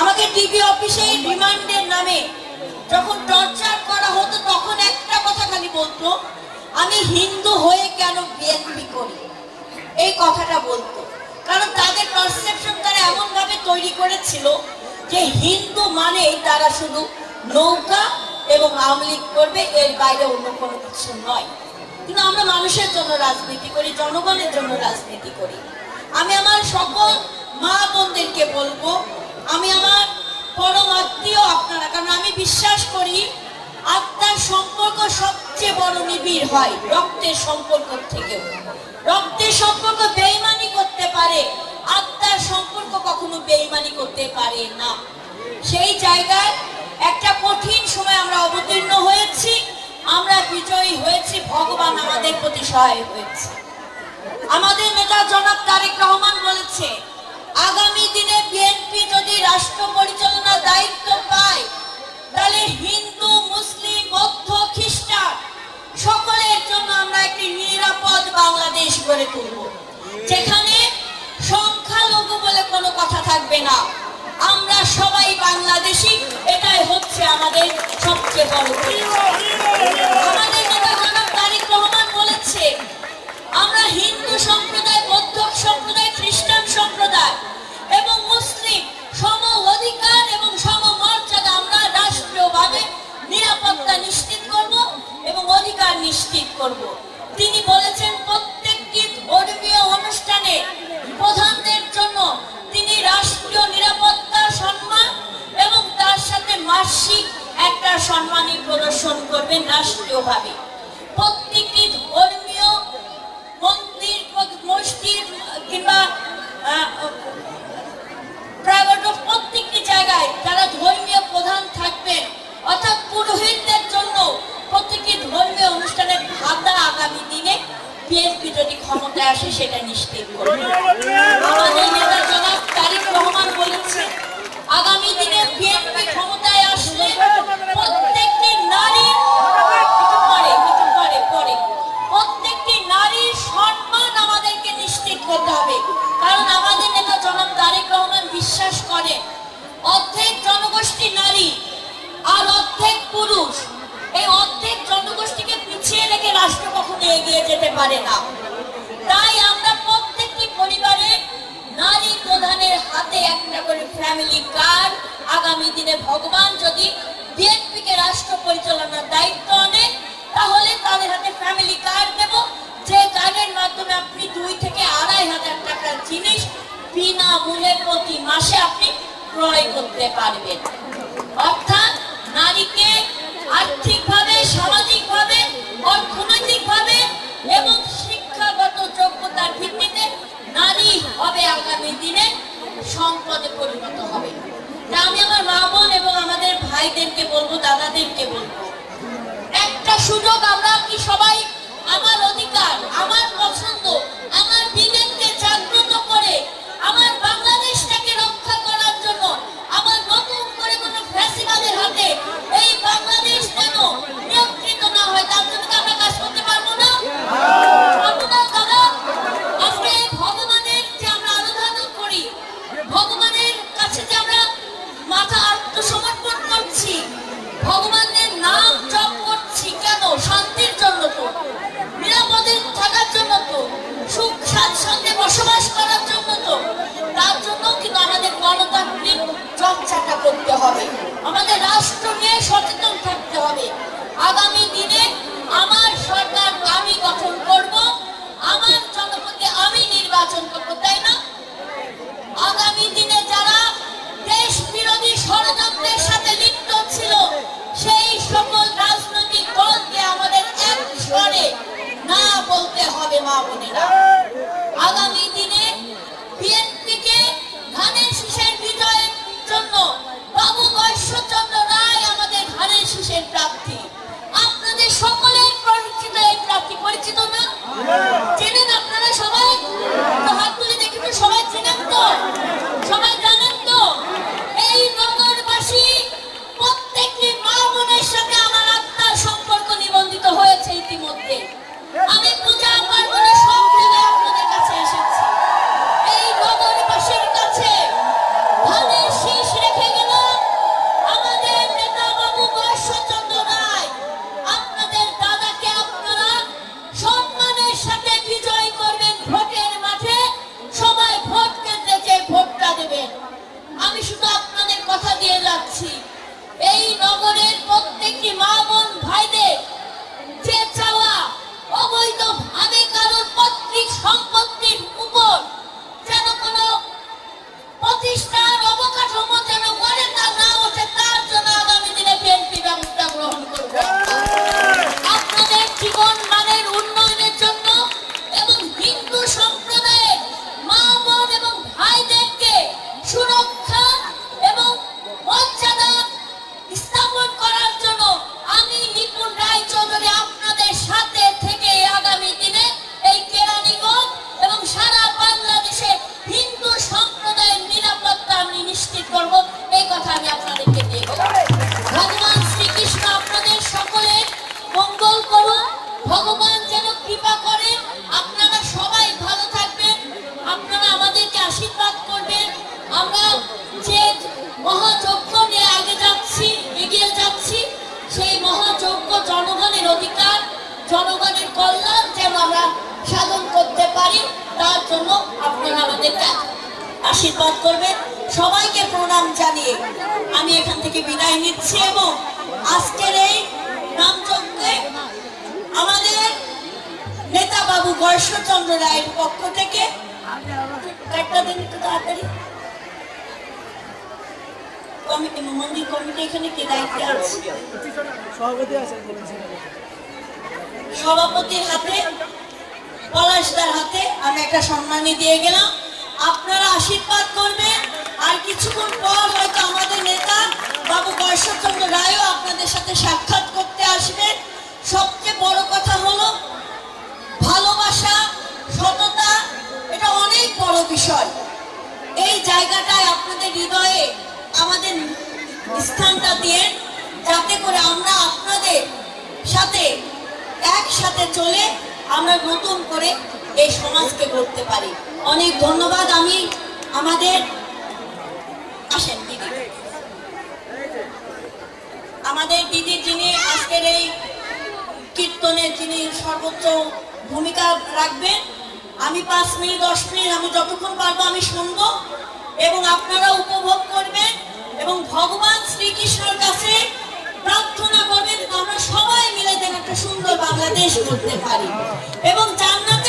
আমাকে ডিবি অফিসে রিমান্ডের নামে যখন টর্চার করা হতো তখন একটা কথা খালি বলতো, আমি হিন্দু হয়ে কেন বিএনপি করি, এই কথাটা বলতো। কারণ তাদের পারসেপশন তারা এমন ভাবে তৈরি করেছিল যে হিন্দু মানেই তারা শুধু নৌকা এবং আওয়ামী লীগ করবে, এর বাইরে অন্য কোনো কিছু নয়। কিন্তু আমরা মানুষের জন্য রাজনীতি করি, জনগণের জন্য রাজনীতি করি। আমি আমার সকল মা বোনদেরকে বলবো, আমি আমার পরম আত্মীয় আপনারা, কারণ আমি বিশ্বাস করি আত্মার সম্পর্ক সবচেয়ে বড় নিবিড় হয় রক্তের সম্পর্ক থেকেও। রক্তের সম্পর্ক বেঈমানি করতে পারে, আত্মার সম্পর্ক কখনো বেঈমানি করতে পারে না। সেই জায়গায় একটা কঠিন সময় আমরা অবতীর্ণ হয়েছি, আমরা বিজয়ী হয়েছি, ভগবান আমাদের প্রতি সহায় হয়েছে। আমাদের নেতা জনাব তারেক রহমান বলেছে, আগামী দিনে বিএনপি যদি রাষ্ট্র পরিচালনার দায়িত্ব পায় তাহলে হিন্দু, মুসলিম, বৌদ্ধ, খ্রিস্টান সকলের জন্য আমরা একটি নিরাপদ বাংলাদেশ গড়ে তুলব, যেখানে সংখ্যালঘু বলে কোনো কথা থাকবে না। আমরা সবাই বাংলাদেশি, এটাই হচ্ছে আমাদের সবচেয়ে বড়। আমাদের নেতা জনাব তারেক রহমান বলেছে, আমরা হিন্দু সম্প্রদায়, বৌদ্ধ সম্প্রদায়, খ্রিস্টান সম্প্রদায় এবং মুসলিম সম অধিকার এবং সমমর্যাদা আমরা রাষ্ট্রীয়ভাবে নিরাপত্তা নিশ্চিত করব এবং অধিকার নিশ্চিত করব। তিনি বলেছেন, প্রত্যেকটি ধর্মীয় অনুষ্ঠানে প্রধানদের জন্য তিনি রাষ্ট্রীয় নিরাপত্তা সম্মান এবং তার সাথে মাসিক একটা সম্মানী প্রদর্শন করবেন রাষ্ট্রীয়ভাবে। প্রত্যেকটি ধর্মীয় মন্দির, মসজিদ কিংবা প্রত্যেকটি জায়গায় যারা ধর্মীয় প্রধান থাকবেন অর্থাৎ পুরোহিতদের জন্য প্রত্যেকটি ধর্মীয় অনুষ্ঠানের ভাতা আগামী দিনে বিএনপি যদি ক্ষমতায় আসে সেটা নিশ্চিত করবে। আমাদের নেতা জনাব তারেক রহমান বলেছে, আগামী দিনে বিএনপি ক্ষমতায় আসলে প্রত্যেকটি নারীর প্রত্যেকটি নারীর সম্মান আমাদেরকে নিশ্চিত করতে হবে। কারণ আমাদের নেতা জনাব তারেক রহমান বিশ্বাস করে অর্ধেক জনগোষ্ঠী নারী আর অর্ধেক পুরুষ, এই অর্ধেক জনগোষ্ঠীকে পিছিয়ে রেখে রাষ্ট্র কখনো এগিয়ে যেতে পারে না। তাই আমরা প্রত্যেকটি পরিবারে নারী প্রধানের হাতে একটা করে ফ্যামিলি কার্ড, আগামী দিনে ভগবান যদি বিএনপিকে রাষ্ট্র পরিচালনার দায়িত্ব আনেন তাহলে তাদের হাতে ফ্যামিলি কার্ড দেব, যে কার্ডের মাধ্যমে আপনি 2 থেকে 2,500 টাকার জিনিস বিনামূল্যে প্রতি মাসে আপনি ক্রয় করতে পারবেন। অর্থাৎ নারীকে আর্থিকভাবে, সামাজিকভাবে, অর্থনৈতিকভাবে এবং শিক্ষাগত যোগ্যতার ভিত্তিতে নারী হবে আগামী দিনে সম্পদে পরিণত হবে। তাই আমি আমার মা বোন এবং আমাদের ভাইদেরকে বলবো, দাদাদেরকে বলবো, একটা সুযোগ আমরা কি সবাই আমার অধিকার, আমার পছন্দ, আমার বিবেককে জাগ্রত করে আমার বাংলাদেশটাকে রক্ষা করার জন্য, আমার নতুন করে কোনো ফ্যাসিবাদের হাতে এই বাংলাদেশ যেন নিয়ন্ত্রিত না হয়, তার জন্য আমরা কাজ করতে পারবো না? দাদা, আজকে ভগবানের যে আমরা আরাধনা করি, ভগবানের কাছে যে আমরা মাথা আত্মসমর্পণ করছি, ভগবানের নাম জপ করছি কেন? শান্তির জন্য তো, নিরাপদে থাকার জন্য তো, সুখ স্বাচ্ছন্দ্যে বসবাস করার জন্য তো। তার জন্য কিন্তু আমাদের গণতান্ত্রিক চর্চাটা করতে হবে, আমাদের রাষ্ট্র নিয়ে সচেতন থাকতে হবে। আগামী দিনে আমার সরকার আমি গঠন করব, আমার জনগণকে আমি নির্বাচন করবো, তাই না? আগামী দিনে যারা দেশ বিরোধী ষড়যন্ত্রের সাথে লিপ্ত ছিল সেই সকল রাজনৈতিক দলকে আমাদের এক স্বরে না বলতে হবে। মা বোনেরা, আগামী দিনে বিএনপিকে ধানের শীষের বিজয়ের জন্য বাবু বৈশ্যচন্দ্র রায় আমাদের ধানের শীষের প্রার্থী। আপনাদের সকলের পরিচিত এই প্রার্থী, পরিচিত না? চেনেন আপনারা সবাই? হাত তুলে দেখি তো, সবাই চেনেন তো? সবাই জানেন তো? এই নগরবাসী প্রত্যেকটি মা বোনের সাথে আমার আত্মার সম্পর্ক নিবন্ধিত হয়েছে ইতিমধ্যে। আমি পূজা পার্বণে সব জায়গায় আপনাদের কাছে আমাদেরকে আশীর্বাদ করবেন। সবাইকে প্রণাম জানিয়ে আমি এখান থেকে বিদায় নিচ্ছি এবং আজকের এই নামযজ্ঞে আমাদের নেতা বাবু গর্ষচন্দ্র রায়ের পক্ষ থেকে একটা দিন একটু তাড়াতাড়ি কমিটি মন্দির কমিটি এখানে কে দায়িত্বে আছে? সভাপতির হাতে পলাশদার হাতে আমি একটা সম্মানী দিয়ে গেলাম। আপনারা আশীর্বাদ করবেন। আর কিছুক্ষণ পর হয়তো আমাদের নেতা বাবু গর্ষচন্দ্র রায়ও আপনাদের সাথে সাক্ষাৎ করতে আসবেন। সবচেয়ে বড় কথা হলো ভালোবাসা, সততা, এটা অনেক বড় বিষয়। এই জায়গাটায় আপনাদের হৃদয়ে আমাদের স্থানটা দিয়ে, যাতে করে আমরা আপনাদের সাথে একসাথে চলে আমরা নতুন করে এই সমাজকে গড়তে পারি। অনেক ধন্যবাদ। আমি আমাদের আসেন দিদি, আমাদের দিদি যিনি আজকের এই কীর্তনের যিনি সর্বোচ্চ ভূমিকা রাখবেন, আমি 5 মিনিট 10 মিনিট আমি যতক্ষণ পারবো আমি শুনবো এবং আপনারা উপভোগ করবেন এবং ভগবান শ্রীকৃষ্ণের কাছে প্রার্থনা করবেন আমরা সবাই মিলে যেন একটা সুন্দর বাংলাদেশ করতে পারি এবং জান্নাত